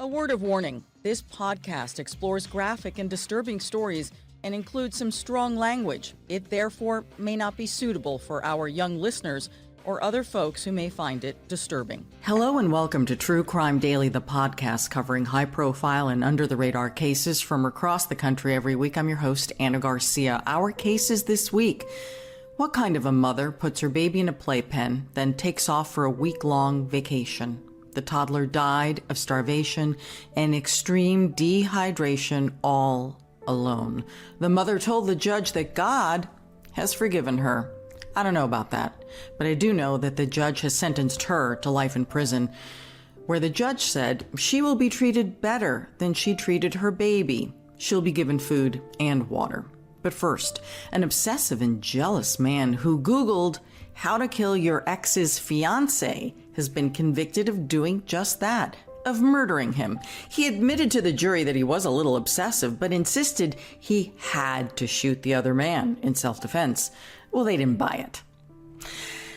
A word of warning, this podcast explores graphic and disturbing stories and includes some strong language. It therefore may not be suitable for our young listeners or other folks who may find it disturbing. Hello and welcome to True Crime Daily, the podcast covering high-profile and under-the-radar cases from across the country every week. I'm your host, Ana Garcia. Our cases this week: what kind of a mother puts her baby in a playpen, then takes off for a week-long vacation? The toddler died of starvation and extreme dehydration all alone. The mother told the judge that God has forgiven her. I don't know about that, but I do know that the judge has sentenced her to life in prison, where the judge said she will be treated better than she treated her baby. She'll be given food and water. But first, an obsessive and jealous man who Googled how to kill your ex's fiancé has been convicted of doing just that, of murdering him. He admitted to the jury that he was a little obsessive, but insisted he had to shoot the other man in self-defense. Well, they didn't buy it.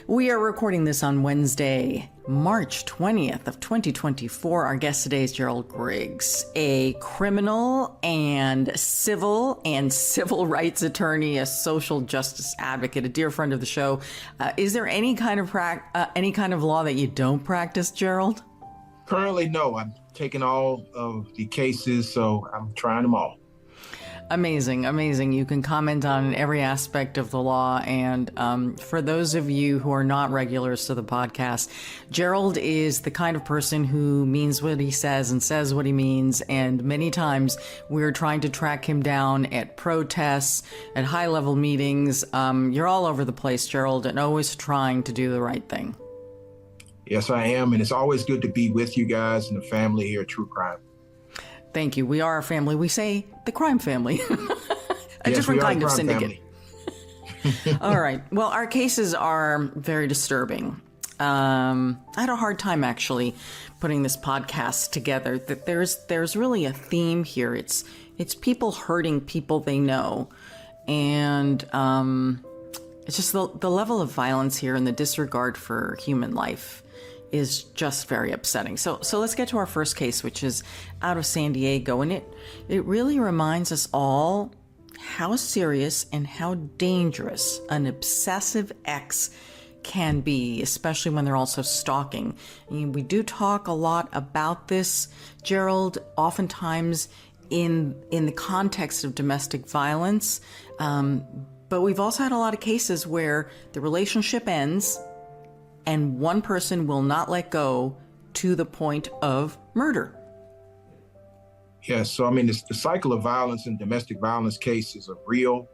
We are recording this on Wednesday, March 20th of 2024. Our guest today is Gerald Griggs, a criminal and civil rights attorney, a social justice advocate, a dear friend of the show. Is there any kind of law that you don't practice, Gerald? Currently, no. I'm taking all of the cases, so I'm trying them all. Amazing, amazing. You can comment on every aspect of the law. And for those of you who are not regulars to the podcast, Gerald is the kind of person who means what he says and says what he means. And many times we're trying to track him down at protests, at high-level meetings. You're all over the place, Gerald, and always trying to do the right thing. Yes, I am. And it's always good to be with you guys and the family here at True Crime. Thank you. We are a family. We say the crime family. Different kind of syndicate. All right. Well, our cases are very disturbing. I had a hard time actually putting this podcast together. That there's really a theme here. It's people hurting people they know, and it's just the level of violence here and the disregard for human life is just very upsetting. So let's get to our first case, which is out of San Diego. And it really reminds us all how serious and how dangerous an obsessive ex can be, especially when they're also stalking. I mean, we do talk a lot about this, Gerald, oftentimes in the context of domestic violence. But we've also had a lot of cases where the relationship ends and one person will not let go to the point of murder. Yes. So, I mean, the cycle of violence and domestic violence cases are real.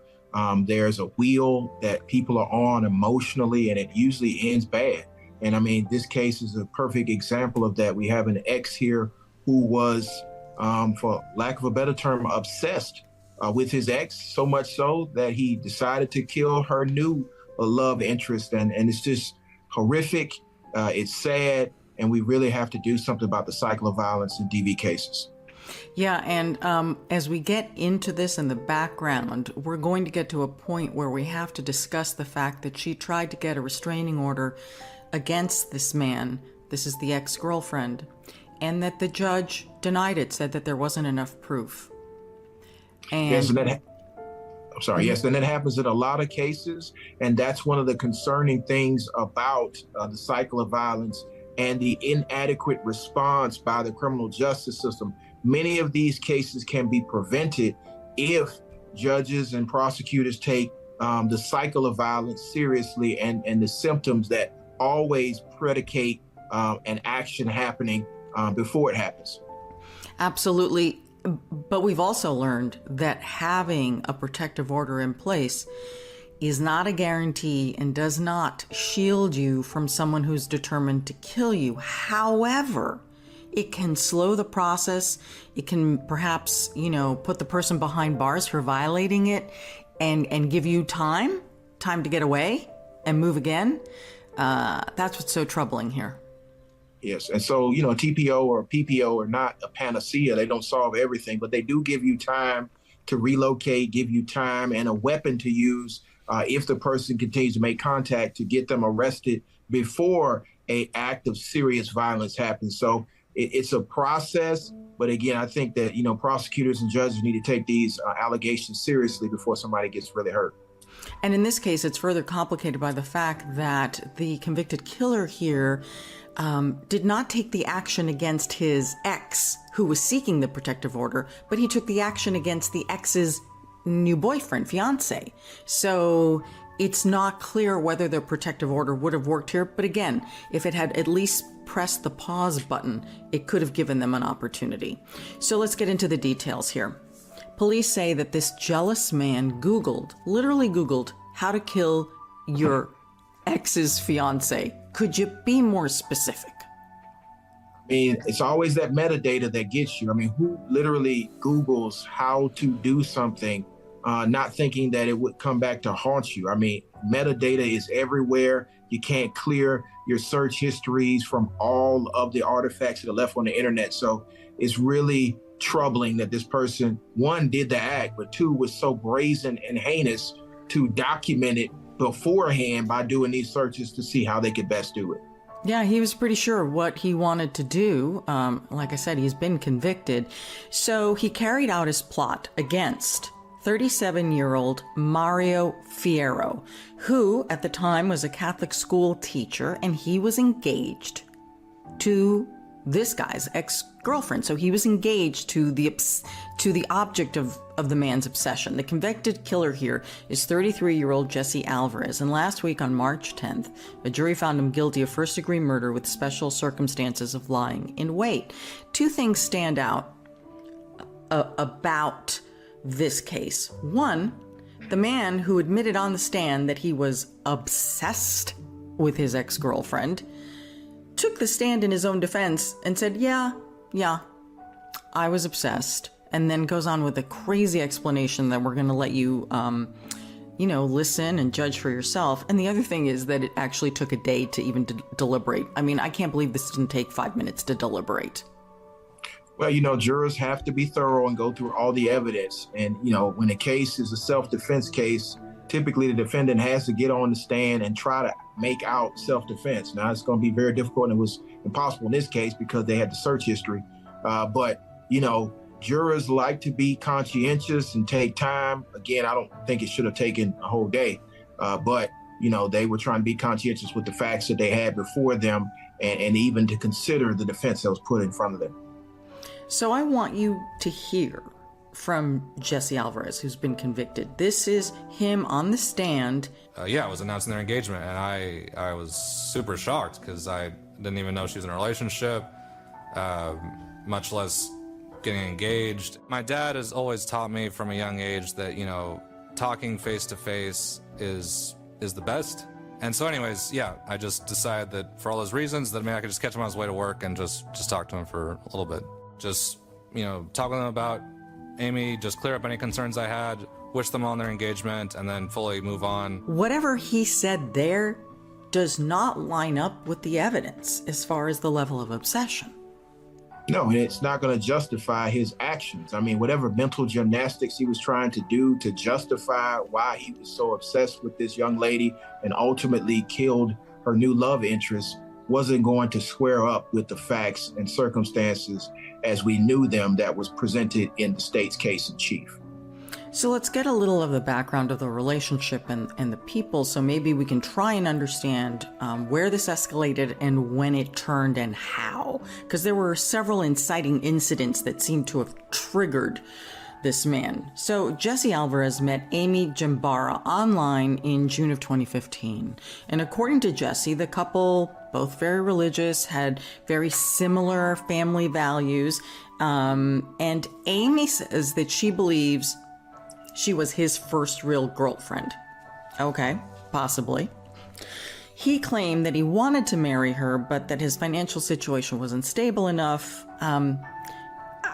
There's a wheel that people are on emotionally, and it usually ends bad. And I mean, this case is a perfect example of that. We have an ex here who was, for lack of a better term, obsessed with his ex, so much so that he decided to kill her new love interest. And it's just horrific. It's sad. And we really have to do something about the cycle of violence in DV cases. Yeah, and as we get into this in the background, we're going to get to a point where we have to discuss the fact that she tried to get a restraining order against this man. This is the ex-girlfriend. And that the judge denied it, said that there wasn't enough proof. And yes, and yes, and that happens in a lot of cases. And that's one of the concerning things about the cycle of violence and the inadequate response by the criminal justice system. Many of these cases can be prevented if judges and prosecutors take the cycle of violence seriously and the symptoms that always predicate an action happening before it happens. Absolutely. But we've also learned that having a protective order in place is not a guarantee and does not shield you from someone who's determined to kill you. However, it can slow the process. It can perhaps, put the person behind bars for violating it and give you time to get away and move again. That's what's so troubling here. Yes. And so, TPO or PPO are not a panacea. They don't solve everything, but they do give you time to relocate, give you time and a weapon to use if the person continues to make contact to get them arrested before an act of serious violence happens. So it's a process. But again, I think that, prosecutors and judges need to take these allegations seriously before somebody gets really hurt. And in this case, it's further complicated by the fact that the convicted killer here did not take the action against his ex, who was seeking the protective order, but he took the action against the ex's new boyfriend, fiancé. So it's not clear whether the protective order would have worked here. But again, if it had at least pressed the pause button, it could have given them an opportunity. So let's get into the details here. Police say that this jealous man literally Googled how to kill your ex's fiance. Could you be more specific? I mean, it's always that metadata that gets you. I mean, who literally Googles how to do something, not thinking that it would come back to haunt you? I mean, metadata is everywhere. You can't clear your search histories from all of the artifacts that are left on the internet. So it's really troubling that this person, one, did the act, but two, was so brazen and heinous to document it beforehand by doing these searches to see how they could best do it. Yeah, he was pretty sure what he wanted to do. Like I said, he's been convicted. So he carried out his plot against 37-year-old Mario Fierro, who at the time was a Catholic school teacher, and he was engaged to this guy's ex-girlfriend. So he was engaged to the object of the man's obsession. The convicted killer here is 33-year-old Jesse Alvarez. And last week on March 10th, a jury found him guilty of first-degree murder with special circumstances of lying in wait. Two things stand out about this case. One, the man who admitted on the stand that he was obsessed with his ex-girlfriend took the stand in his own defense and said, yeah, I was obsessed. And then goes on with a crazy explanation that we're going to let you, listen and judge for yourself. And the other thing is that it actually took a day to even deliberate. I mean, I can't believe this didn't take 5 minutes to deliberate. Well, jurors have to be thorough and go through all the evidence. And, when a case is a self-defense case, typically the defendant has to get on the stand and try to make out self-defense. Now, it's going to be very difficult, and it was impossible in this case because they had the search history. But jurors like to be conscientious and take time. Again, I don't think it should have taken a whole day, but they were trying to be conscientious with the facts that they had before them, and even to consider the defense that was put in front of them. So I want you to hear from Jesse Alvarez, who's been convicted. This is him on the stand. I was announcing their engagement, and I was super shocked because I didn't even know she was in a relationship, much less getting engaged. My dad has always taught me from a young age that, talking face to face is the best. And so anyways, I just decided that for all those reasons that maybe I could just catch him on his way to work and just talk to him for a little bit. Just, talk with him about Amy, just clear up any concerns I had, wish them on their engagement, and then fully move on. Whatever he said there does not line up with the evidence as far as the level of obsession. No, and it's not going to justify his actions. I mean, whatever mental gymnastics he was trying to do to justify why he was so obsessed with this young lady and ultimately killed her new love interest wasn't going to square up with the facts and circumstances as we knew them that was presented in the state's case in chief. So let's get a little of the background of the relationship and the people, so maybe we can try and understand where this escalated and when it turned and how. Because there were several inciting incidents that seemed to have triggered this man. So Jesse Alvarez met Amy Jambara online in June of 2015. And according to Jesse, the couple, both very religious, had very similar family values. And Amy says that she believes she was his first real girlfriend. Okay, possibly. He claimed that he wanted to marry her, but that his financial situation wasn't stable enough.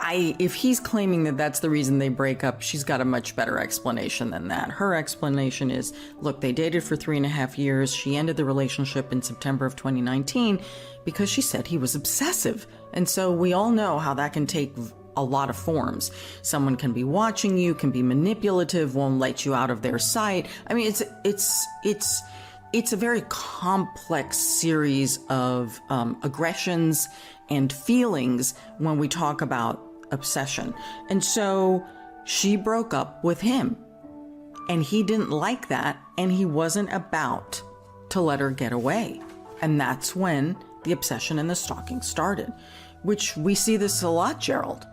If he's claiming that that's the reason they break up, she's got a much better explanation than that. Her explanation is, look, they dated for 3.5 years. She ended the relationship in September of 2019 because she said he was obsessive. And so we all know how that can take a lot of forms. Someone can be watching you, can be manipulative, won't let you out of their sight. I mean, it's a very complex series of aggressions and feelings when we talk about obsession. And so she broke up with him. And he didn't like that, and he wasn't about to let her get away. And that's when the obsession and the stalking started, which we see this a lot, Gerald.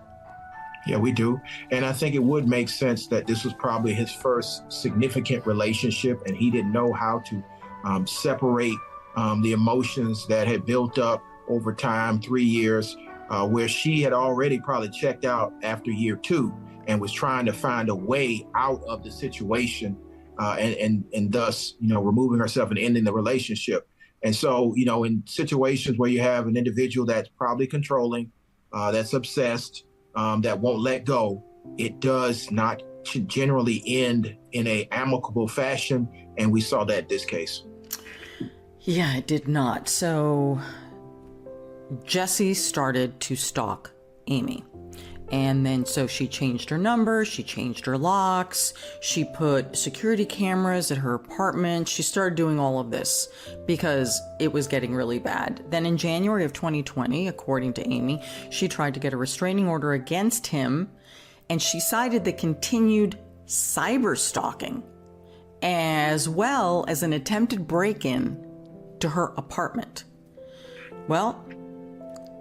Yeah, we do. And I think it would make sense that this was probably his first significant relationship, and he didn't know how to separate the emotions that had built up over time, 3 years, where she had already probably checked out after year 2 and was trying to find a way out of the situation, and thus, removing herself and ending the relationship. And so, in situations where you have an individual that's probably controlling, that's obsessed, that won't let go, it does not generally end in a amicable fashion. And we saw that in this case. Yeah, it did not. So Jessie started to stalk Amy. And then so she changed her number, she changed her locks, she put security cameras at her apartment. She started doing all of this because it was getting really bad. Then in January of 2020, according to Amy, she tried to get a restraining order against him, and she cited the continued cyber stalking as well as an attempted break-in to her apartment. Well,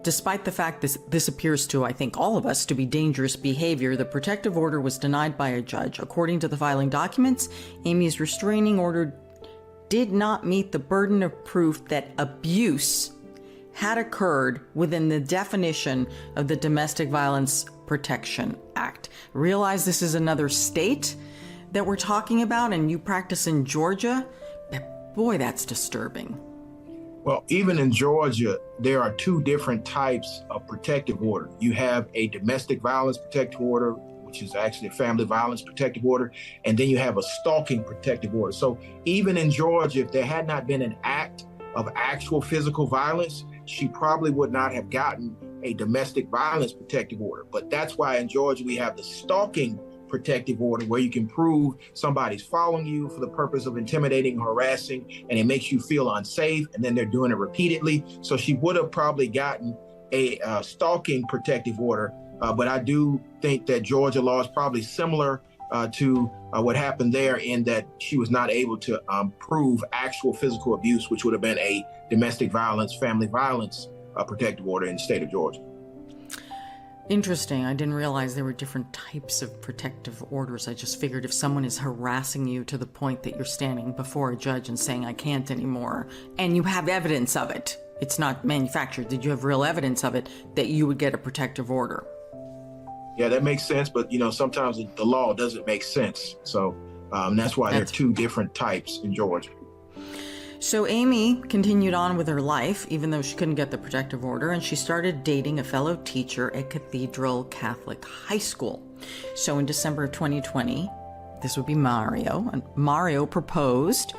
despite the fact this appears to, I think, all of us to be dangerous behavior, the protective order was denied by a judge. According to the filing documents, Amy's restraining order did not meet the burden of proof that abuse had occurred within the definition of the Domestic Violence Protection Act. Realize this is another state that we're talking about, and you practice in Georgia? Boy, that's disturbing. Well, even in Georgia, there are 2 different types of protective order. You have a domestic violence protective order, which is actually a family violence protective order, and then you have a stalking protective order. So even in Georgia, if there had not been an act of actual physical violence, she probably would not have gotten a domestic violence protective order. But that's why in Georgia, we have the stalking protective order, where you can prove somebody's following you for the purpose of intimidating, harassing, and it makes you feel unsafe, and then they're doing it repeatedly. So she would have probably gotten a stalking protective order, but I do think that Georgia law is probably similar to what happened there, in that she was not able to prove actual physical abuse, which would have been a domestic violence, family violence protective order in the state of Georgia. Interesting. I didn't realize there were different types of protective orders. I just figured if someone is harassing you to the point that you're standing before a judge and saying, I can't anymore, and you have evidence of it, it's not manufactured, did you have real evidence of it, that you would get a protective order? Yeah, that makes sense. But, sometimes the law doesn't make sense. So that's why there are 2 different types in Georgia. So Amy continued on with her life, even though she couldn't get the protective order, and she started dating a fellow teacher at Cathedral Catholic High School. So in December of 2020, this would be Mario, and Mario proposed.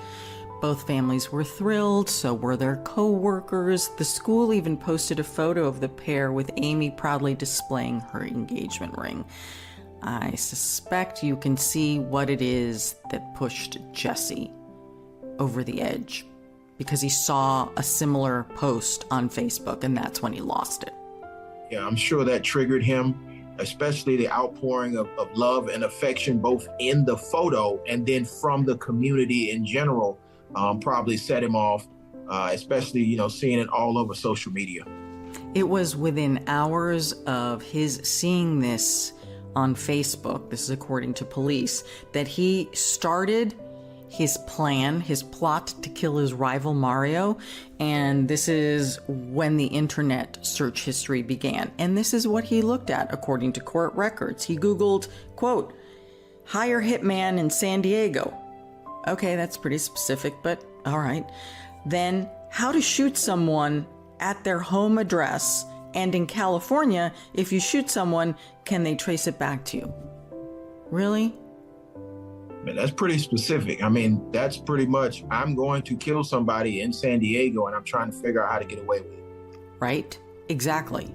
Both families were thrilled, so were their co-workers. The school even posted a photo of the pair with Amy proudly displaying her engagement ring. I suspect you can see what it is that pushed Jessie over the edge, because he saw a similar post on Facebook, and that's when he lost it. Yeah, I'm sure that triggered him, especially the outpouring of love and affection, both in the photo and then from the community in general, probably set him off, especially, seeing it all over social media. It was within hours of his seeing this on Facebook, this is according to police, that he started his plot to kill his rival Mario. And this is when the internet search history began. And this is what he looked at, according to court records. He Googled, quote, hire hitman in San Diego. Okay, that's pretty specific, but all right. Then how to shoot someone at their home address. And in California, if you shoot someone, can they trace it back to you? Really? Man, that's pretty specific. I mean, that's pretty much, I'm going to kill somebody in San Diego and I'm trying to figure out how to get away with it. Right? Exactly.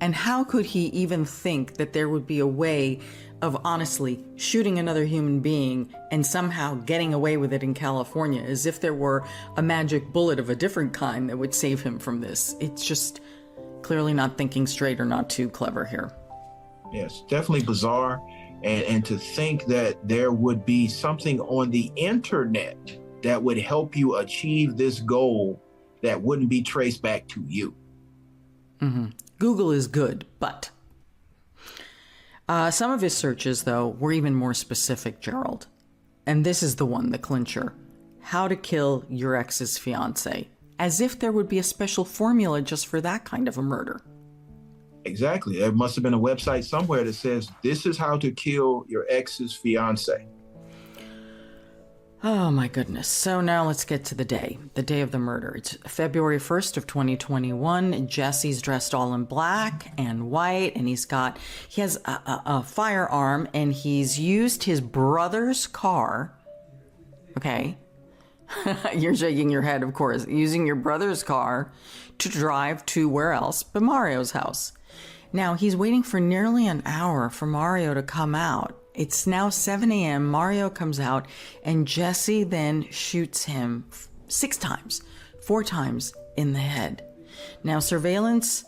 And how could he even think that there would be a way of honestly shooting another human being and somehow getting away with it in California, as if there were a magic bullet of a different kind that would save him from this? It's just clearly not thinking straight or not too clever here. Yes, definitely bizarre. And to think that there would be something on the internet that would help you achieve this goal that wouldn't be traced back to you. Mm-hmm. Google is good, but some of his searches, though, were even more specific, Gerald. And this is the one, the clincher. How to kill your ex's fiancé. As if there would be a special formula just for that kind of a murder. Exactly. There must have been a website somewhere that says, this is how to kill your ex's fiancé. Oh my goodness. So now let's get to the day of the murder. It's February 1st of 2021. Jesse's dressed all in black and white, and he has a firearm, and he's used his brother's car. Okay. You're shaking your head, of course. Using your brother's car to drive to where else but Mario's house. Now, he's waiting for nearly an hour for Mario to come out. It's now 7 a.m. Mario comes out, and Jesse then shoots him 6 times, 4 times in the head. Now, surveillance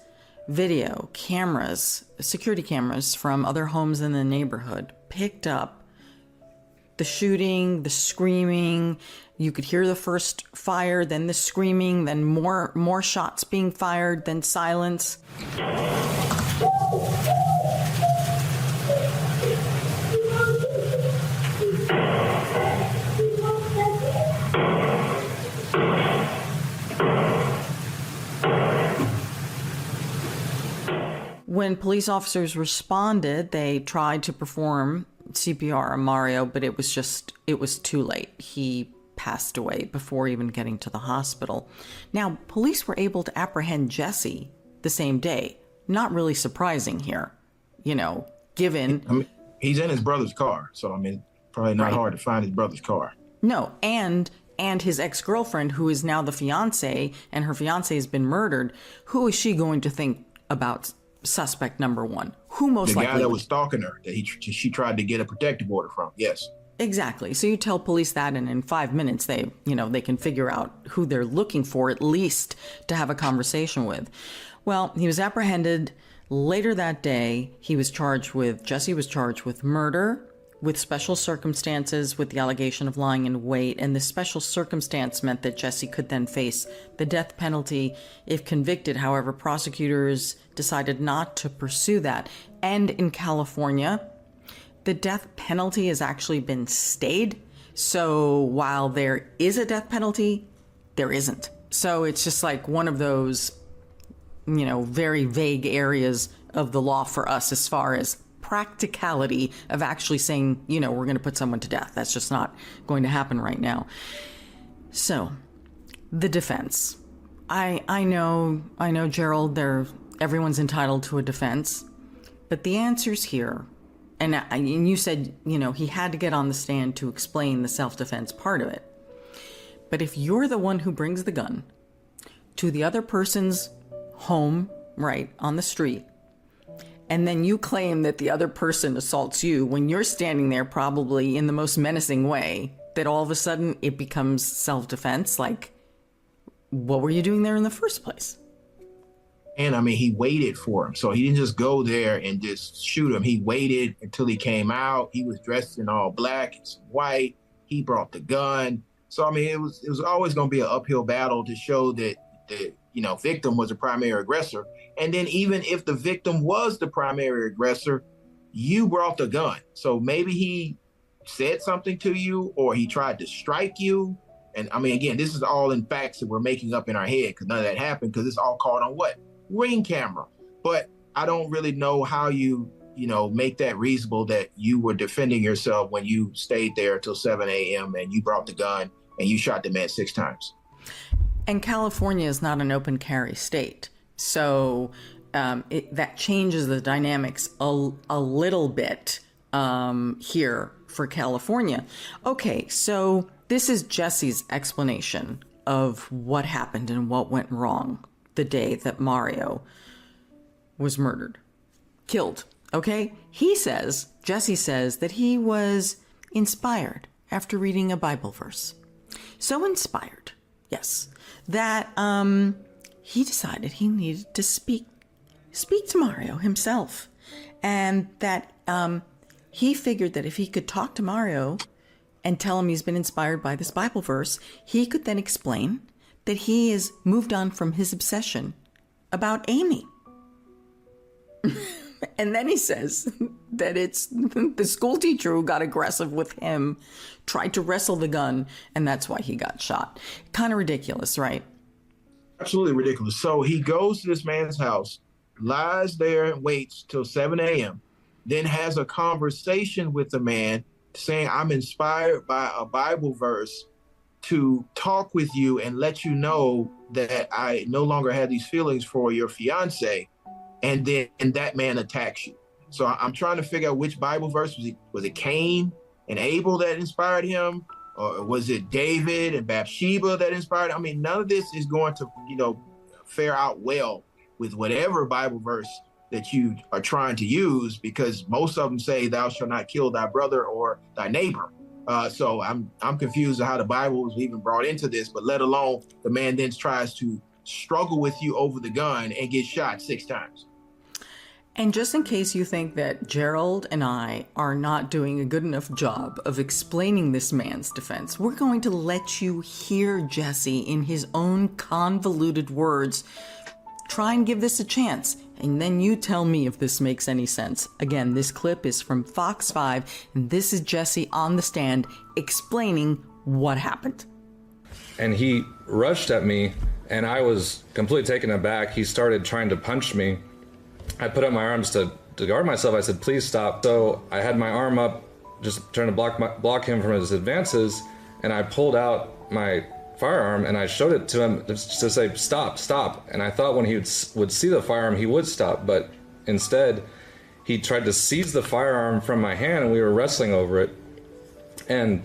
video cameras, security cameras from other homes in the neighborhood picked up the shooting, the screaming. You could hear the first fire, then the screaming, then more shots being fired, then silence. When police officers responded, they tried to perform CPR on Mario, but it was too late. He passed away before even getting to the hospital. Now, police were able to apprehend Jesse the same day. Not really surprising here, given... I mean, he's in his brother's car, so, probably not hard to find his brother's car. No, and his ex-girlfriend, who is now the fiancé, and her fiancé has been murdered, who is she going to think about suspect number 1? Who most likely... The guy that was stalking her, that she tried to get a protective order from, yes. Exactly. So you tell police that, and in 5 minutes, they can figure out who they're looking for, at least to have a conversation with. Well, he was apprehended later that day. Jesse was charged with murder, with special circumstances, with the allegation of lying in wait. And the special circumstance meant that Jesse could then face the death penalty if convicted. However, prosecutors decided not to pursue that. And in California, the death penalty has actually been stayed. So while there is a death penalty, there isn't. So it's just like one of those, very vague areas of the law for us as far as practicality of actually saying, we're going to put someone to death. That's just not going to happen right now. So the defense. I know, Gerald, everyone's entitled to a defense, but the answers here, and you said, he had to get on the stand to explain the self-defense part of it. But if you're the one who brings the gun to the other person's home, right, on the street, and then you claim that the other person assaults you when you're standing there probably in the most menacing way, that all of a sudden it becomes self-defense, like, what were you doing there in the first place? And he waited for him. So he didn't just go there and just shoot him. He waited until he came out. He was dressed in all black and some white. He brought the gun. So, it was always going to be an uphill battle to show that the victim was the primary aggressor. And then even if the victim was the primary aggressor, you brought the gun. So maybe he said something to you, or he tried to strike you. And again, this is all in facts that we're making up in our head, because none of that happened, because it's all caught on what? Ring camera. But I don't really know how you make that reasonable, that you were defending yourself when you stayed there till 7 a.m. and you brought the gun and you shot the man 6 times. And California is not an open carry state. So that changes the dynamics a little bit here for California. Okay, so this is Jesse's explanation of what happened and what went wrong the day that Mario was killed. Okay? Jesse says that he was inspired after reading a Bible verse. So inspired, yes, that he decided he needed to speak speak to Mario himself. And that he figured that if he could talk to Mario and tell him he's been inspired by this Bible verse, he could then explain that he has moved on from his obsession about Amy. And then he says that it's the school teacher who got aggressive with him, tried to wrestle the gun, and that's why he got shot. Kind of ridiculous, right? Absolutely ridiculous. So he goes to this man's house, lies there and waits till 7 a.m., then has a conversation with the man saying, I'm inspired by a Bible verse to talk with you and let you know that I no longer have these feelings for your fiance. And then that man attacks you. So I'm trying to figure out which Bible verse was it Cain and Abel that inspired him? Or was it David and Bathsheba that inspired? I mean, none of this is going to, fare out well with whatever Bible verse that you are trying to use, because most of them say, thou shalt not kill thy brother or thy neighbor. So I'm confused how the Bible was even brought into this, but let alone the man then tries to struggle with you over the gun and get shot 6 times. And just in case you think that Gerald and I are not doing a good enough job of explaining this man's defense, we're going to let you hear Jesse in his own convoluted words. Try and give this a chance, and then you tell me if this makes any sense. Again, this clip is from Fox 5, and this is Jesse on the stand explaining what happened. And he rushed at me, and I was completely taken aback. He started trying to punch me. I put up my arms to guard myself. I said, please stop. So I had my arm up, just trying to block him from his advances, and I pulled out my firearm and I showed it to him just to say, stop, stop. And I thought when he would see the firearm, he would stop, but instead he tried to seize the firearm from my hand, and we were wrestling over it. And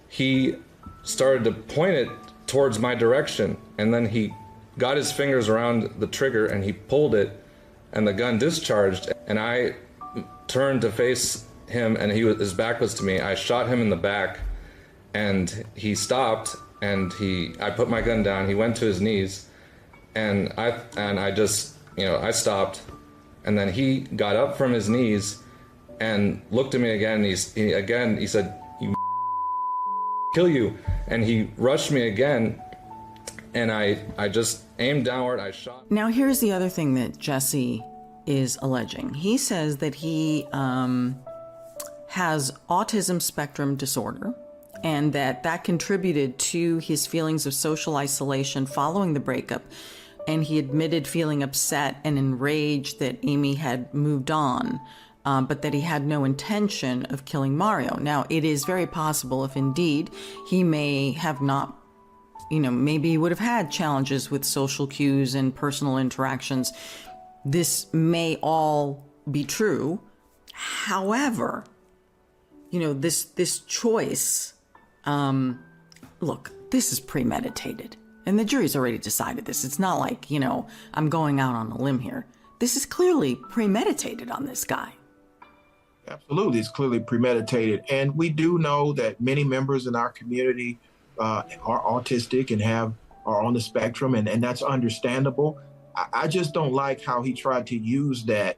he started to point it towards my direction, and then he got his fingers around the trigger and he pulled it, and the gun discharged, and I turned to face him, and his back was to me. I shot him in the back, and he stopped, and I put my gun down. He went to his knees, and I just, I stopped, and then he got up from his knees and looked at me again. He said, "You kill you," and he rushed me again, and I just aimed downward. I shot. Now, here's the other thing that Jesse is alleging. He says that he has autism spectrum disorder, and that contributed to his feelings of social isolation following the breakup. And he admitted feeling upset and enraged that Amy had moved on, but that he had no intention of killing Mario. Now, it is very possible, if indeed he may have not, maybe he would have had challenges with social cues and personal interactions. This may all be true. However, this choice, look, this is premeditated. And the jury's already decided this. It's not like, I'm going out on a limb here. This is clearly premeditated on this guy. Absolutely. It's clearly premeditated. And we do know that many members in our community are autistic and are on the spectrum, and that's understandable. I just don't like how he tried to use that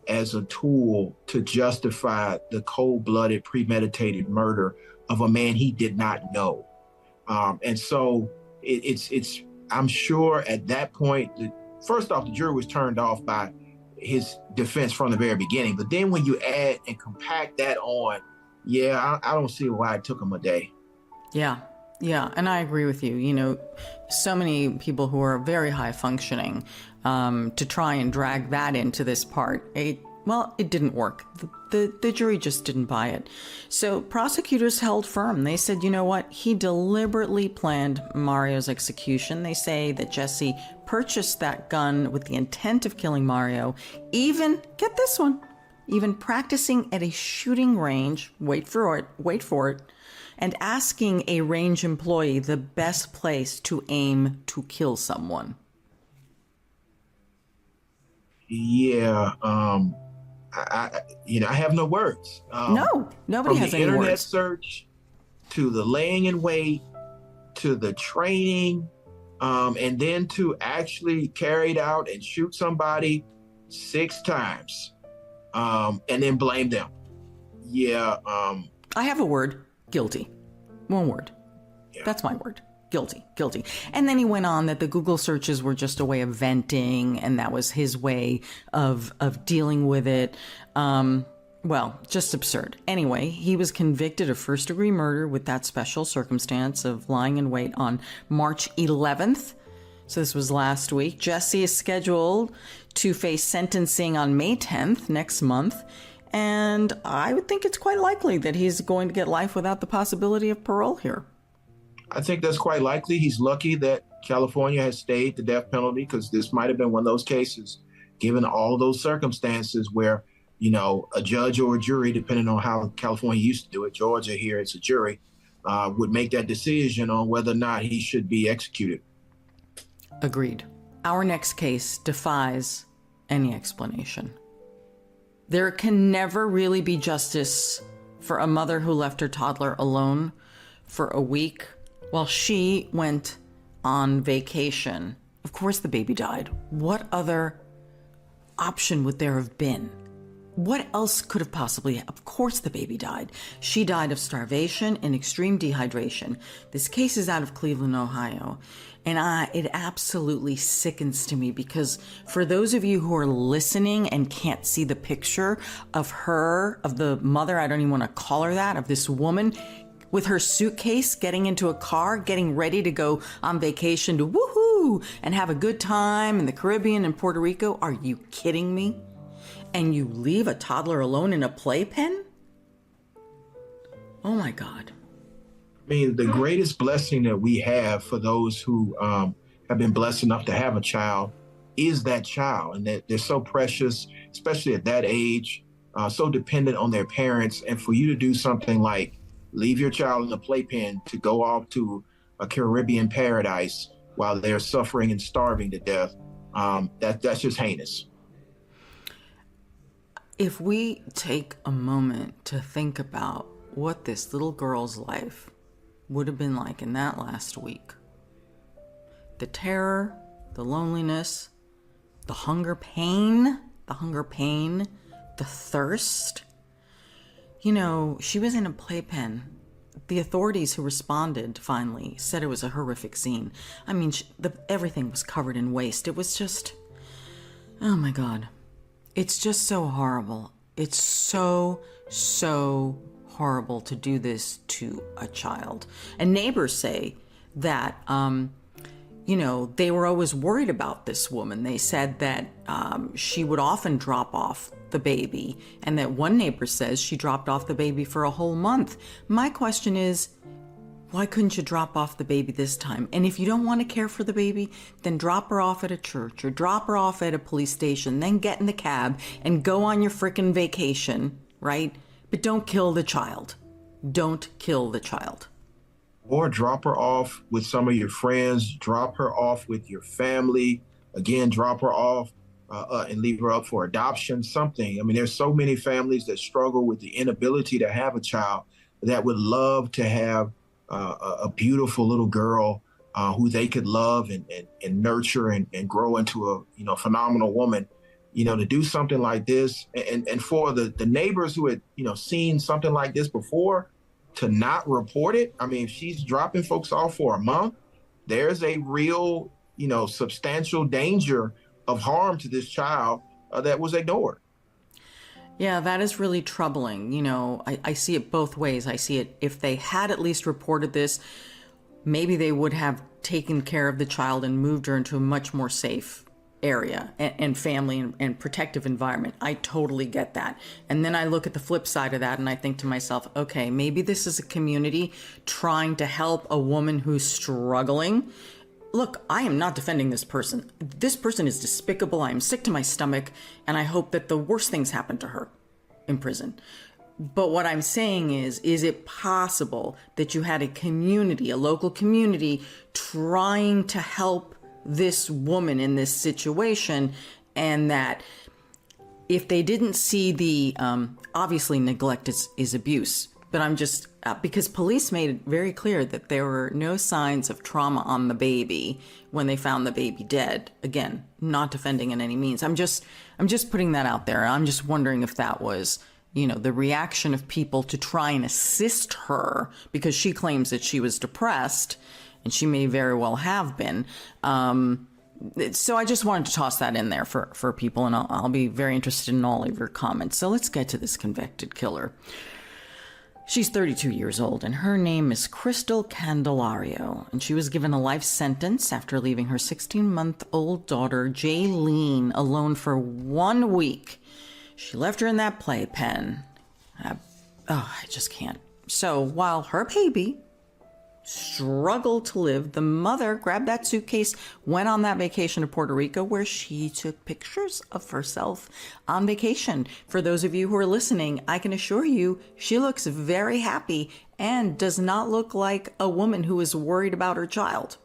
as a tool to justify the cold-blooded, premeditated murder of a man he did not know. And so it's I'm sure at that point, first off, the jury was turned off by his defense from the very beginning. But then when you add and compact that on, I don't see why it took him a day. Yeah, and I agree with you. So many people who are very high functioning, to try and drag that into this part, it didn't work. The jury just didn't buy it. So prosecutors held firm. They said, you know what? He deliberately planned Mario's execution. They say that Jesse purchased that gun with the intent of killing Mario, even, get this one, even practicing at a shooting range, wait for it, and asking a range employee the best place to aim to kill someone. Yeah, I have no words. No, nobody has any words. From the internet search to the laying in wait to the training, and then to actually carry it out and shoot somebody 6 times, and then blamed them. Yeah. I have a word, guilty. One word. Yeah. That's my word. Guilty. And then he went on that the Google searches were just a way of venting, and that was his way of dealing with it. Well, just absurd. Anyway, he was convicted of first-degree murder with that special circumstance of lying in wait on March 11th. So this was last week. Jesse is scheduled to face sentencing on May 10th, next month. And I would think it's quite likely that he's going to get life without the possibility of parole here. I think that's quite likely. He's lucky that California has stayed the death penalty, because this might have been one of those cases, given all those circumstances, where, you know, a judge or a jury, depending on how California used to do it, Georgia here, it's a jury, would make that decision on whether or not he should be executed. Agreed. Our next case defies any explanation. There can never really be justice for a mother who left her toddler alone for a week while she went on vacation. Of course the baby died. What other option would there have been? What else could have possibly? Of course the baby died. She died of starvation and extreme dehydration. This case is out of Cleveland, Ohio. And it absolutely sickens to me, because for those of you who are listening and can't see the picture of her, of the mother, I don't even want to call her that, of this woman with her suitcase getting into a car, getting ready to go on vacation to woohoo and have a good time in the Caribbean and Puerto Rico. Are you kidding me? And you leave a toddler alone in a playpen? Oh my God. I mean, the greatest blessing that we have for those who have been blessed enough to have a child is that child. And that they're so precious, especially at that age, so dependent on their parents. And for you to do something like leave your child in a playpen to go off to a Caribbean paradise while they're suffering and starving to death, that's just heinous. If we take a moment to think about what this little girl's life would have been like in that last week, the terror, the loneliness, the hunger pain, the thirst. You know, she was in a playpen. The authorities who responded finally said it was a horrific scene. I mean, everything was covered in waste. It was just, oh my God. It's just so horrible. It's so horrible to do this to a child. And neighbors say that, you know, they were always worried about this woman. They said that she would often drop off the baby, and that one neighbor says she dropped off the baby for a whole month. My question is, why couldn't you drop off the baby this time? And if you don't want to care for the baby, then drop her off at a church or drop her off at a police station, then get in the cab and go on your frickin' vacation, right? But don't kill the child. Don't kill the child. Or drop her off with some of your friends, drop her off with your family, again, drop her off and leave her up for adoption, something. I mean, there's so many families that struggle with the inability to have a child that would love to have a beautiful little girl who they could love and nurture and grow into a, you know, phenomenal woman. You know, to do something like this, and for the neighbors who had, you know, seen something like this before, to not report it. I mean, if she's dropping folks off for a month, there's a real, you know, substantial danger of harm to this child that was ignored. Yeah, that is really troubling. You know, I see it both ways. I see it, if they had at least reported this, maybe they would have taken care of the child and moved her into a much more safe area and family and protective environment. I totally get that. And then I look at the flip side of that and I think to myself, okay, maybe this is a community trying to help a woman who's struggling. Look, I am not defending this person. This person is despicable. I am sick to my stomach, and I hope that the worst things happen to her in prison. But what I'm saying is it possible that you had a community, a local community, trying to help this woman in this situation, and that if they didn't see the, obviously neglect is abuse, But I'm just, because police made it very clear that there were no signs of trauma on the baby when they found the baby dead. Again, not defending in any means. I'm just putting that out there. I'm just wondering if that was, the reaction of people to try and assist her, because she claims that she was depressed, and she may very well have been. So I just wanted to toss that in there for people, and I'll be very interested in all of your comments. So let's get to this convicted killer. She's 32 years old, and her name is Crystal Candelario, and she was given a life sentence after leaving her 16-month-old daughter, Jaylene, alone for 1 week. She left her in that playpen. I just can't. So while her baby struggled to live, the mother grabbed that suitcase, went on that vacation to Puerto Rico, where she took pictures of herself on vacation. For those of you who are listening, I can assure you she looks very happy and does not look like a woman who is worried about her child.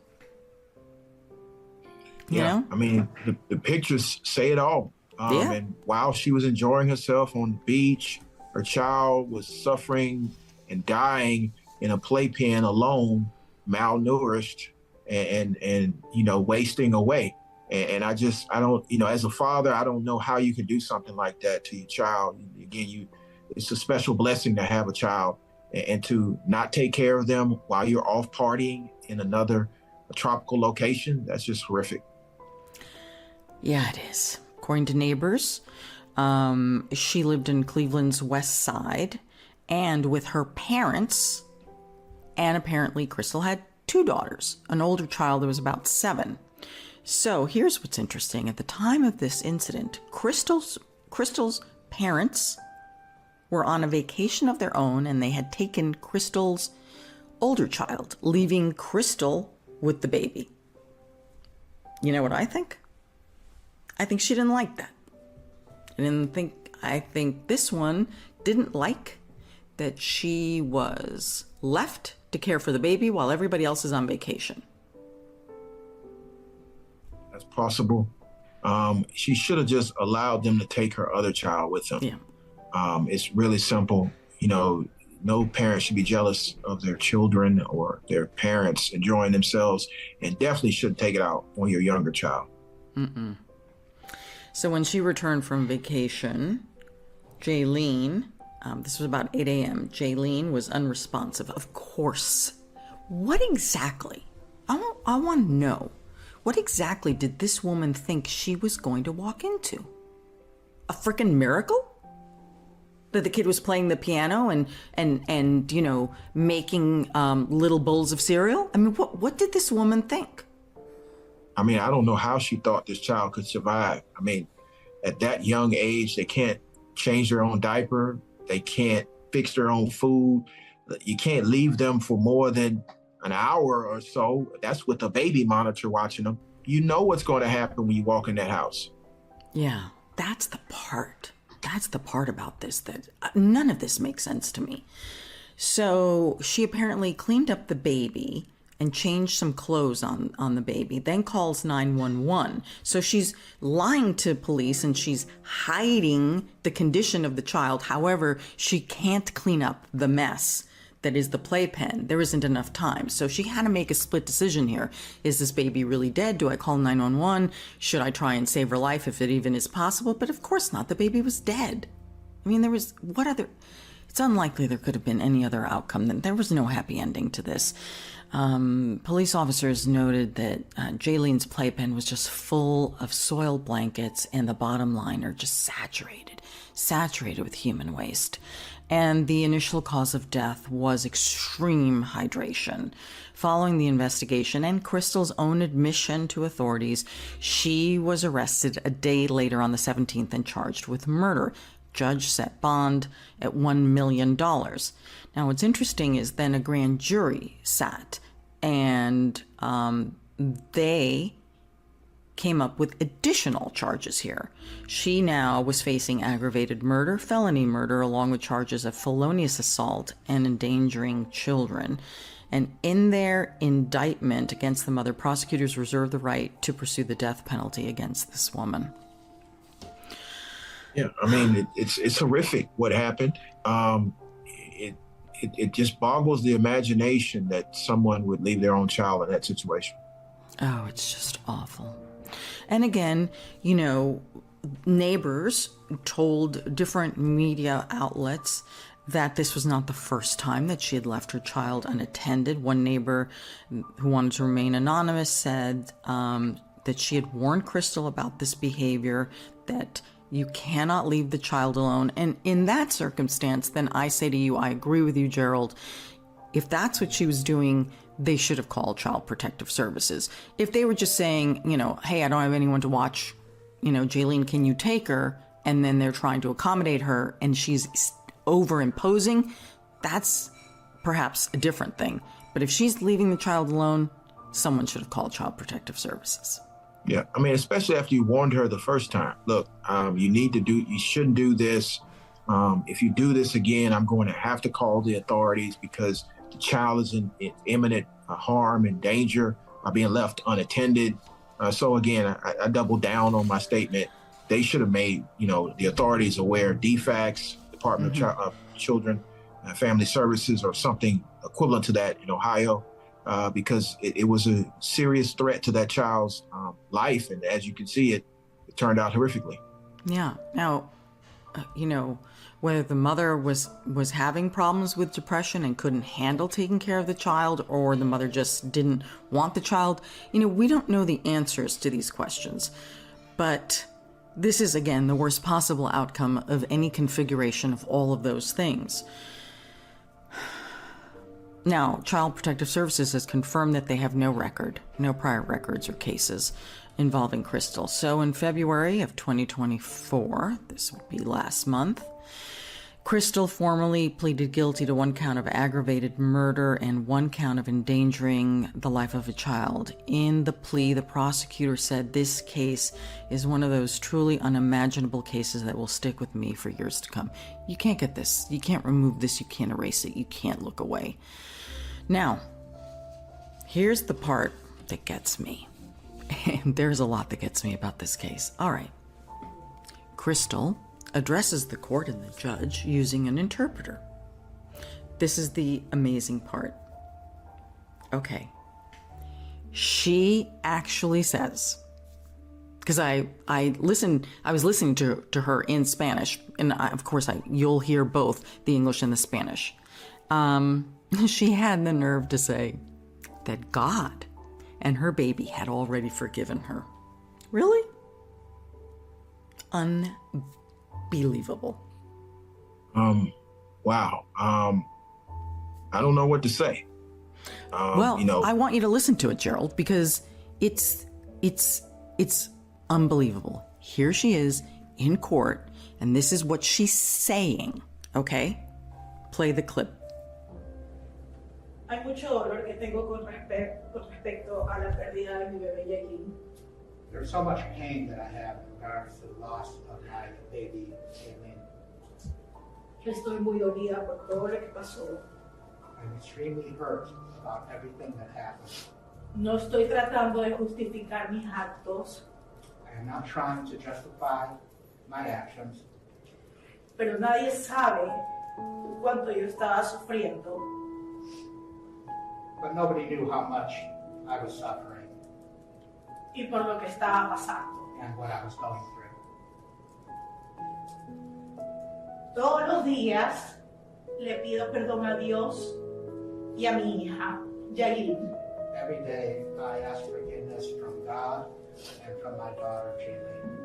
You know? I mean, the pictures say it all. And while she was enjoying herself on the beach, her child was suffering and dying in a playpen alone, malnourished, and wasting away. And I don't, as a father, I don't know how you can do something like that to your child. Again, it's a special blessing to have a child, and to not take care of them while you're off partying in another tropical location. That's just horrific. Yeah, it is. According to neighbors, she lived in Cleveland's West Side and with her parents. And apparently Crystal had 2 daughters, an older child that was about 7. So here's what's interesting. At the time of this incident, Crystal's parents were on a vacation of their own, and they had taken Crystal's older child, leaving Crystal with the baby. You know what I think? I think she didn't like that. I think this one didn't like that she was left to care for the baby while everybody else is on vacation. That's possible. She should have just allowed them to take her other child with them. Yeah. It's really simple. No parent should be jealous of their children or their parents enjoying themselves, and definitely shouldn't take it out on your younger child. Mm-mm. So when she returned from vacation, Jaylene, this was about 8 a.m., Jaylene was unresponsive. Of course. What exactly? I want to know. What exactly did this woman think she was going to walk into? A freaking miracle? That the kid was playing the piano and making little bowls of cereal? I mean, what did this woman think? I mean, I don't know how she thought this child could survive. I mean, at that young age, they can't change their own diaper. They can't fix their own food. You can't leave them for more than an hour or so. That's with a baby monitor watching them. You know what's going to happen when you walk in that house. Yeah, that's the part. That's the part about this that none of this makes sense to me. So she apparently cleaned up the baby and changed some clothes on the baby, then calls 911. So she's lying to police and she's hiding the condition of the child. However, she can't clean up the mess that is the playpen. There isn't enough time. So she had to make a split decision here. Is this baby really dead? Do I call 911? Should I try and save her life if it even is possible? But of course not. The baby was dead. I mean, it's unlikely there could have been any other outcome. There was no happy ending to this. Police officers noted that Jaylene's playpen was just full of soiled blankets, and the bottom liner just saturated with human waste. And the initial cause of death was extreme hydration. Following the investigation and Crystal's own admission to authorities, she was arrested a day later on the 17th and charged with murder. Judge set bond at $1 million. Now, what's interesting is then a grand jury sat, and they came up with additional charges here. She now was facing aggravated murder, felony murder, along with charges of felonious assault and endangering children. And in their indictment against the mother, prosecutors reserved the right to pursue the death penalty against this woman. Yeah, I mean, it's horrific what happened. it just boggles the imagination that someone would leave their own child in that situation. Oh, it's just awful. And again, you know, neighbors told different media outlets that this was not the first time that she had left her child unattended. One neighbor who wanted to remain anonymous said that she had warned Crystal about this behavior, that you cannot leave the child alone. And in that circumstance, then I say to you, I agree with you, Gerald. If that's what she was doing, they should have called Child Protective Services. If they were just saying, you know, hey, I don't have anyone to watch, you know, Jaylene, can you take her? And then they're trying to accommodate her and she's over-imposing, that's perhaps a different thing. But if she's leaving the child alone, someone should have called Child Protective Services. Yeah, I mean, especially after you warned her the first time. Look, you shouldn't do this. If you do this again, I'm going to have to call the authorities because the child is in imminent harm and danger by being left unattended. So again, I double down on my statement. They should have made, you know, the authorities aware. DFACS, Department of Children and Family Services, or something equivalent to that in Ohio. Because it was a serious threat to that child's life. And as you can see, it turned out horrifically. Yeah. Now, you know, whether the mother was having problems with depression and couldn't handle taking care of the child, or the mother just didn't want the child, you know, we don't know the answers to these questions. But this is, again, the worst possible outcome of any configuration of all of those things. Now, Child Protective Services has confirmed that they have no prior records or cases involving Crystal. So in February of 2024, this would be last month, Crystal formally pleaded guilty to 1 count of aggravated murder and 1 count of endangering the life of a child. In the plea, the prosecutor said this case is one of those truly unimaginable cases that will stick with me for years to come. You can't get this. You can't remove this. You can't erase it. You can't look away. Now, here's the part that gets me. And there's a lot that gets me about this case. All right. Crystal addresses the court and the judge using an interpreter. This is the amazing part. Okay. She actually says, because I was listening to her in Spanish, and of course you'll hear both the English and the Spanish. She had the nerve to say that God and her baby had already forgiven her. Really? Unbelievable. Wow. I don't know what to say. Well, I want you to listen to it, Gerald, because it's unbelievable. Here she is in court, and this is what she's saying. Okay? Play the clip. Hay mucho dolor que tengo con respecto a la pérdida de mi bebé Yailin. There's so much pain that I have in regards to the loss of my baby, Jaylene. Estoy muy dolida por todo lo que pasó. I'm extremely hurt about everything that happened. No estoy tratando de justificar mis actos, I am not trying to justify my actions, pero nadie sabe cuánto yo estaba sufriendo. but nobody knew how much I was suffering Y por lo que estaba pasando. and what I was going through. Todos los días le pido perdón a Dios y a mi hija, Yailin. Every day I ask forgiveness from God and from my daughter, Jaylene.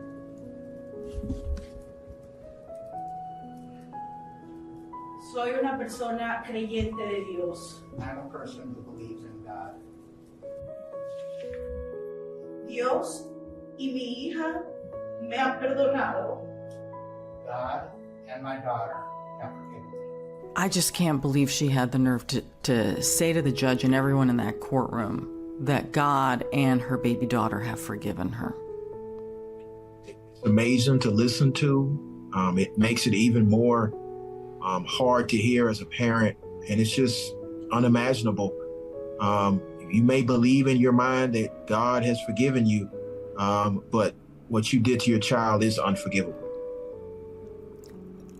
Soy una persona creyente de Dios. I'm a person who believes in God. Dios y mi hija me han perdonado. God and my daughter have forgiven me. I just can't believe she had the nerve to say to the judge and everyone in that courtroom that God and her baby daughter have forgiven her. It's amazing to listen to. It makes it even more hard to hear as a parent, and it's just unimaginable. You may believe in your mind that God has forgiven you, but what you did to your child is unforgivable.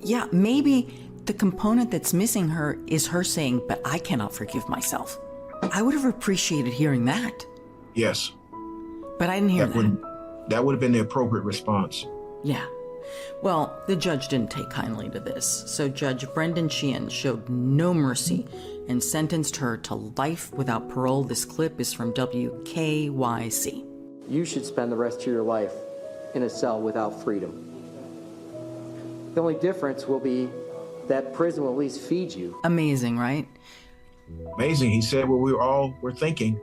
Yeah, maybe the component that's missing her is her saying, but I cannot forgive myself. I would have appreciated hearing that. Yes. But I didn't hear that. That would have been the appropriate response. Yeah. Well, the judge didn't take kindly to this, so Judge Brendan Sheehan showed no mercy and sentenced her to life without parole. This clip is from WKYC. You should spend the rest of your life in a cell without freedom. The only difference will be that prison will at least feed you. Amazing, right? Amazing. He said what we all were thinking.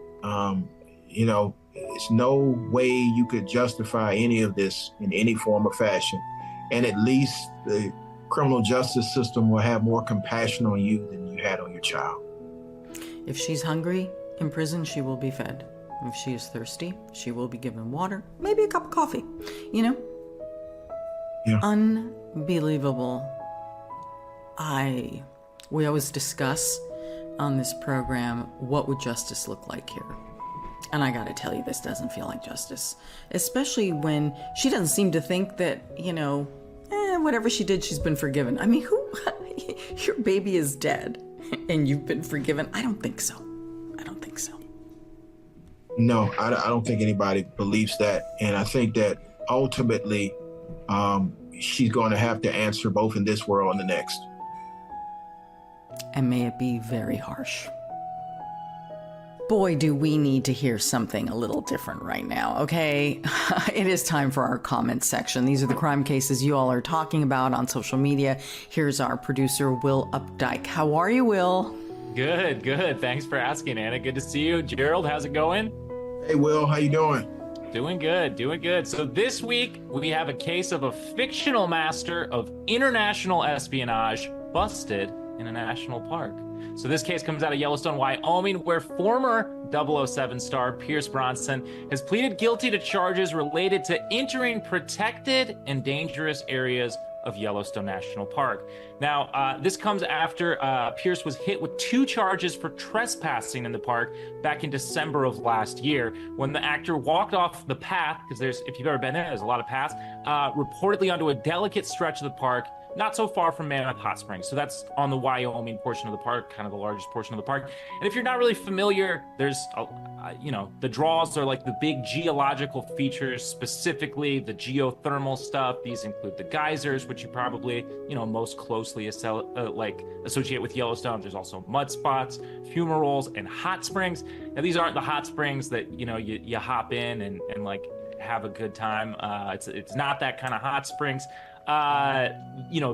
There's no way you could justify any of this in any form or fashion. And at least the criminal justice system will have more compassion on you than you had on your child. If she's hungry in prison, she will be fed. If she is thirsty, she will be given water, maybe a cup of coffee, Yeah. Unbelievable. We always discuss on this program, what would justice look like here? And I gotta tell you, this doesn't feel like justice, especially when she doesn't seem to think that, whatever she did, she's been forgiven. I mean, your baby is dead and you've been forgiven? I don't think so. No, I don't think anybody believes that. And I think that ultimately, she's going to have to answer both in this world and the next. And may it be very harsh. Boy, do we need to hear something a little different right now, okay? It is time for our comment section. These are the crime cases you all are talking about on social media. Here's our producer, Will Updike. How are you, Will? Good. Thanks for asking, Anna. Good to see you. Gerald, how's it going? Hey, Will, how you doing? Doing good. So this week, we have a case of a fictional master of international espionage busted in a national park. So this case comes out of Yellowstone, Wyoming, where former 007 star Pierce Brosnan has pleaded guilty to charges related to entering protected and dangerous areas of Yellowstone National Park. Now, this comes after Pierce was hit with 2 charges for trespassing in the park back in December of last year, when the actor walked off the path, because if you've ever been there's a lot of paths, reportedly onto a delicate stretch of the park, not so far from Mammoth Hot Springs. So that's on the Wyoming portion of the park, kind of the largest portion of the park. And if you're not really familiar, there's, the draws are like the big geological features, specifically the geothermal stuff. These include the geysers, which you probably, most closely associate with Yellowstone. There's also mud spots, fumaroles, and hot springs. Now, these aren't the hot springs that, you hop in and like have a good time. It's not that kind of hot springs.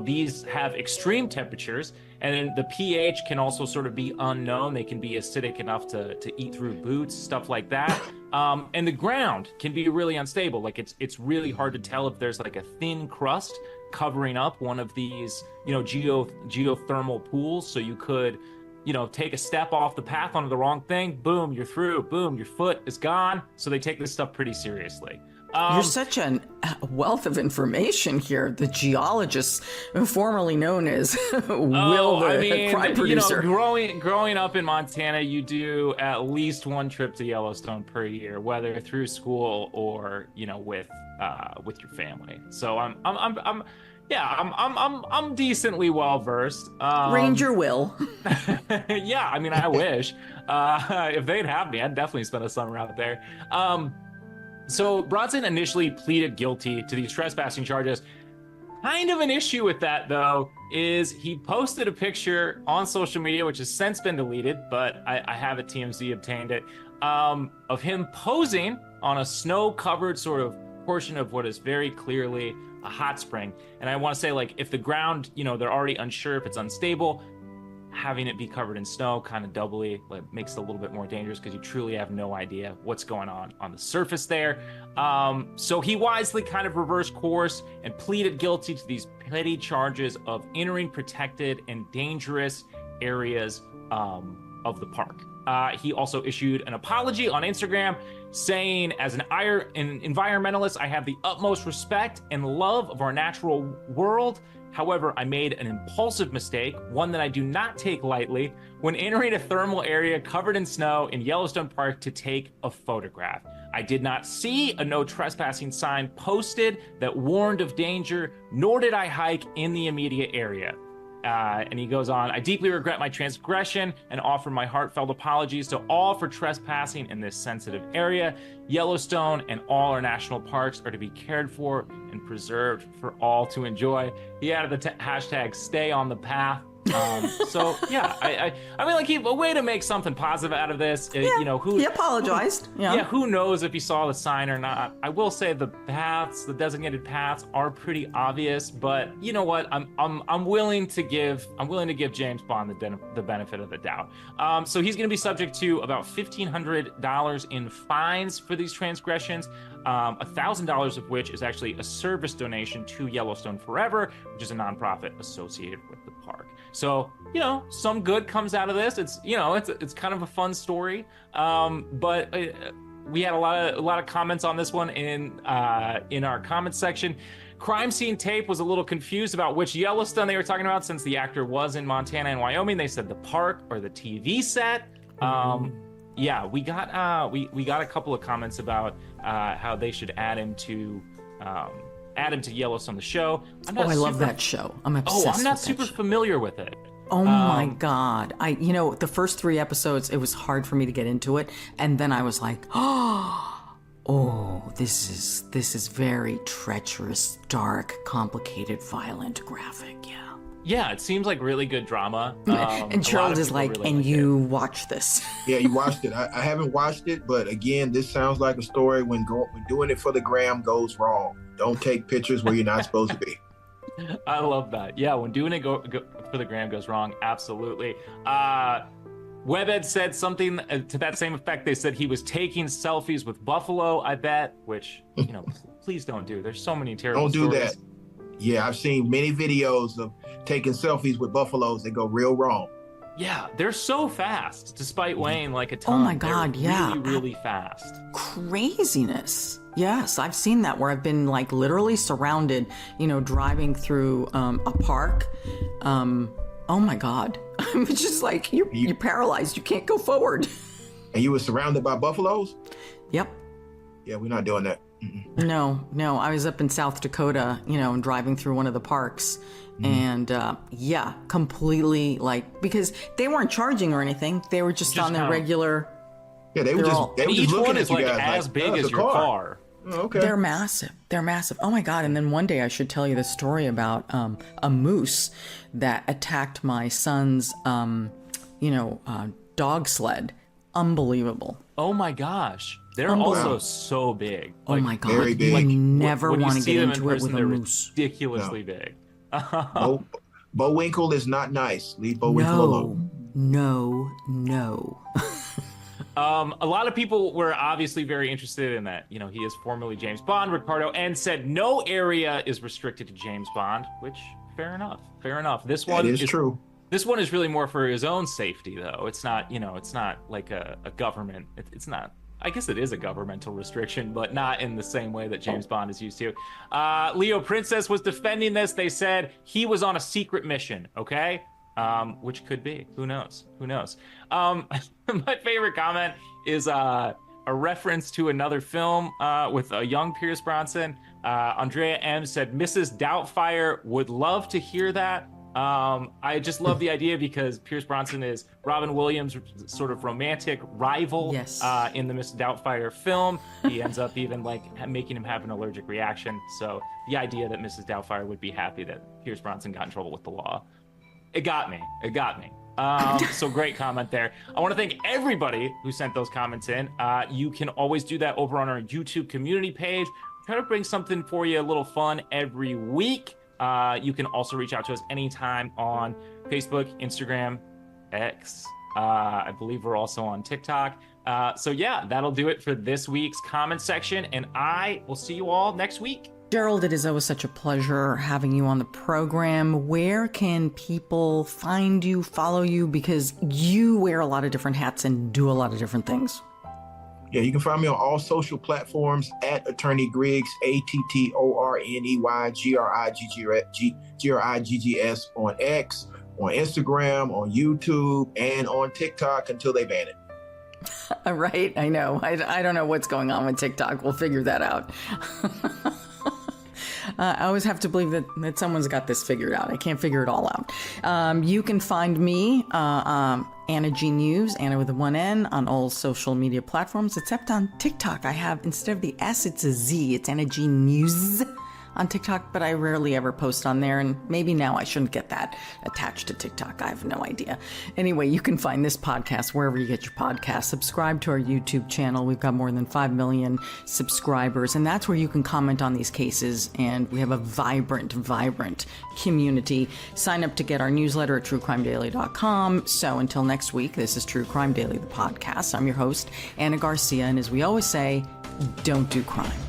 These have extreme temperatures, and the pH can also sort of be unknown. They can be acidic enough to eat through boots, stuff like that. And the ground can be really unstable. Like it's really hard to tell if there's like a thin crust covering up one of these, geothermal pools. So you could, take a step off the path onto the wrong thing. Boom, you're through. Boom, your foot is gone. So they take this stuff pretty seriously. You're such a wealth of information here. The geologist, formerly known as Will, crime producer. Growing up in Montana, you do at least one trip to Yellowstone per year, whether through school or with your family. So I'm decently well versed. Ranger Will. Yeah, I wish. If they'd have me, I'd definitely spend a summer out there. So Brosnan initially pleaded guilty to these trespassing charges. Kind of an issue with that, though, is he posted a picture on social media, which has since been deleted, but I have it, TMZ obtained it, of him posing on a snow-covered sort of portion of what is very clearly a hot spring. And I want to say, if the ground, they're already unsure if it's unstable, having it be covered in snow kind of doubly makes it a little bit more dangerous, because you truly have no idea what's going on the surface there. So he wisely kind of reversed course and pleaded guilty to these petty charges of entering protected and dangerous areas of the park. He also issued an apology on Instagram saying, as an environmentalist, I have the utmost respect and love of our natural world. However, I made an impulsive mistake, one that I do not take lightly, when entering a thermal area covered in snow in Yellowstone Park to take a photograph. I did not see a no trespassing sign posted that warned of danger, nor did I hike in the immediate area. And he goes on, I deeply regret my transgression and offer my heartfelt apologies to all for trespassing in this sensitive area. Yellowstone and all our national parks are to be cared for and preserved for all to enjoy. He added the hashtag stay on the path. So yeah, I mean, like, a way to make something positive out of this. Yeah, he apologized. Yeah, who knows if he saw the sign or not? I will say the designated paths are pretty obvious, but you know what? I'm willing to give James Bond the benefit of the doubt. So he's going to be subject to about $1,500 in fines for these transgressions. $1,000 of which is actually a service donation to Yellowstone Forever, which is a nonprofit associated with the park. So, some good comes out of this. It's kind of a fun story. But we had a lot of comments on this one in our comments section. Crime Scene Tape was a little confused about which Yellowstone they were talking about, since the actor was in Montana and Wyoming. They said the park or the TV set. Yeah, we got a couple of comments about how they should add him to Yellowstone, the show. I love that show. I'm obsessed. I'm not super familiar with it. Oh my God. The first 3 episodes, it was hard for me to get into it. And then I was like, this is very treacherous, dark, complicated, violent, graphic. Yeah. Yeah, it seems like really good drama. And Gerald is like, really, and you watch this. Yeah, you watched it. I haven't watched it, but again, this sounds like a story when doing it for the gram goes wrong. Don't take pictures where you're not supposed to be. I love that. Yeah, when doing it for the gram goes wrong, absolutely. Webed said something to that same effect. They said he was taking selfies with buffalo, I bet, which, please don't do. There's so many terrible stories. Don't do that. Yeah, I've seen many videos of taking selfies with buffaloes that go real wrong. Yeah, they're so fast, despite weighing like a ton. Oh my God, they're really, really fast. Craziness. Yes, I've seen that where I've been like literally surrounded, driving through a park. Oh my God. It's just like you're paralyzed. You can't go forward. And you were surrounded by buffaloes? Yep. Yeah, we're not doing that. No. I was up in South Dakota, and driving through one of the parks. And completely because they weren't charging or anything. They were just on their regular. Yeah, they were just each looking one at is you like guys as big as your car. Oh, okay. They're massive. Oh my God. And then one day I should tell you the story about a moose that attacked my son's, dog sled. Unbelievable. Oh my gosh. They're also so big. Oh my God. Very big. You never want to get into it with a they're moose. Ridiculously big. Bowinkle is not nice. Leave Bowinkle alone. No. A lot of people were obviously very interested in that. He is formerly James Bond, Ricardo, and said no area is restricted to James Bond, which fair enough. This one is true. This one is really more for his own safety, though. It's not, it's not like a government. It's not. I guess it is a governmental restriction, but not in the same way that James Bond is used to. Leo Princess was defending this. They said he was on a secret mission, okay? Which could be. Who knows? My favorite comment is a reference to another film with a young Pierce Brosnan. Andrea M. said, Mrs. Doubtfire would love to hear that. I just love the idea because Pierce Brosnan is Robin Williams' sort of romantic rival. Yes. In the Mrs. Doubtfire film. He ends up even making him have an allergic reaction. So the idea that Mrs. Doubtfire would be happy that Pierce Brosnan got in trouble with the law. It got me. So great comment there. I want to thank everybody who sent those comments in. You can always do that over on our YouTube community page. Try to bring something for you, a little fun every week. You can also reach out to us anytime on Facebook, Instagram, X. I believe we're also on TikTok. So yeah, that'll do it for this week's comment section. And I will see you all next week. Gerald, it is always such a pleasure having you on the program. Where can people find you, follow you? Because you wear a lot of different hats and do a lot of different things. Yeah, you can find me on all social platforms at Attorney Griggs, ATTORNEY, on X, on Instagram, on YouTube, and on TikTok until they ban it. Right, I know. I don't know what's going on with TikTok. We'll figure that out. I always have to believe that someone's got this figured out. I can't figure it all out. You can find me, Ana G News, Ana with a 1N, on all social media platforms, except on TikTok. I have, instead of the S, it's a Z. It's Ana G News on TikTok, but I rarely ever post on there, and maybe now I shouldn't get that attached to TikTok. I have no idea. Anyway, you can find this podcast wherever you get your podcasts. Subscribe to our YouTube channel. We've got more than 5 million subscribers, and that's where you can comment on these cases, and we have a vibrant community. Sign up to get our newsletter at truecrimedaily.com. So until next week, this is True Crime Daily, the podcast. I'm your host, Ana Garcia, and as we always say, don't do crime.